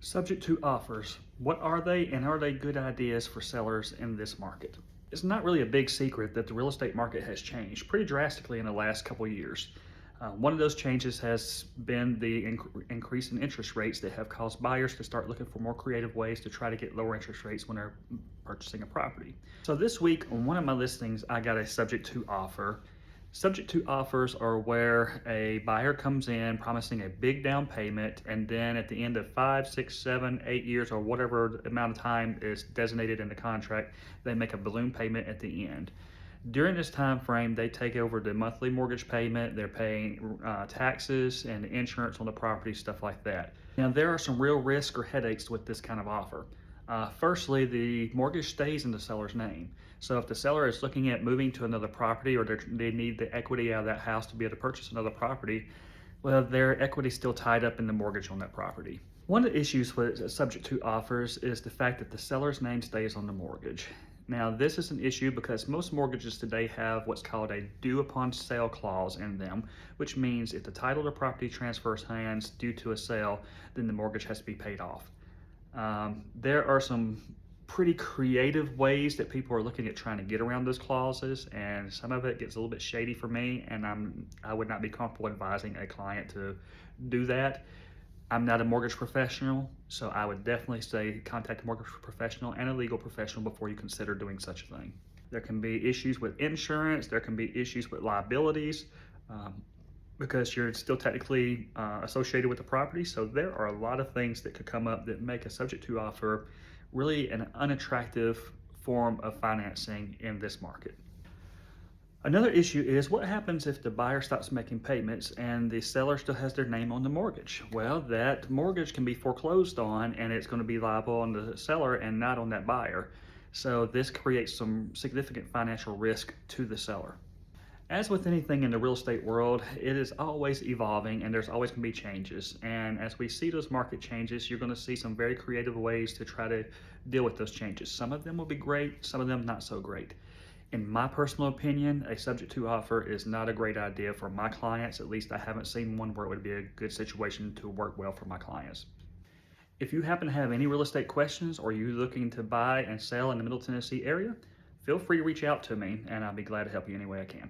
Subject to offers. What are they, and are they good ideas for sellers in this market? It's not really a big secret that the real estate market has changed pretty drastically in the last couple of years. One of those changes has been the increase in interest rates that have caused buyers to start looking for more creative ways to try to get lower interest rates when they're purchasing a property. So this week on one of my listings, I got a subject to offer. Subject to offers are where a buyer comes in promising a big down payment, and then at the end of 5, 6, 7, 8 years, or whatever amount of time is designated in the contract, they make a balloon payment at the end. During this time frame, they take over the monthly mortgage payment, they're paying taxes and insurance on the property, stuff like that. Now, there are some real risks or headaches with this kind of offer. Firstly, the mortgage stays in the seller's name. So if the seller is looking at moving to another property, or they need the equity out of that house to be able to purchase another property, well, their equity is still tied up in the mortgage on that property. One of the issues with subject to offers is the fact that the seller's name stays on the mortgage. Now, this is an issue because most mortgages today have what's called a due upon sale clause in them, which means if the title of the property transfers hands due to a sale, then the mortgage has to be paid off. There are some pretty creative ways that people are looking at trying to get around those clauses, and some of it gets a little bit shady for me, and I would not be comfortable advising a client to do that. I'm not a mortgage professional, so I would definitely say contact a mortgage professional and a legal professional before you consider doing such a thing. There can be issues with insurance, there can be issues with liabilities, because you're still technically associated with the property. So there are a lot of things that could come up that make a subject to offer really an unattractive form of financing in this market. Another issue is what happens if the buyer stops making payments and the seller still has their name on the mortgage? Well, that mortgage can be foreclosed on, and it's going to be liable on the seller and not on that buyer. So this creates some significant financial risk to the seller. As with anything in the real estate world, it is always evolving, and there's always going to be changes. And as we see those market changes, you're going to see some very creative ways to try to deal with those changes. Some of them will be great, some of them not so great. In my personal opinion, a subject to offer is not a great idea for my clients. At least I haven't seen one where it would be a good situation to work well for my clients. If you happen to have any real estate questions, or you're looking to buy and sell in the Middle Tennessee area, feel free to reach out to me, and I'll be glad to help you any way I can.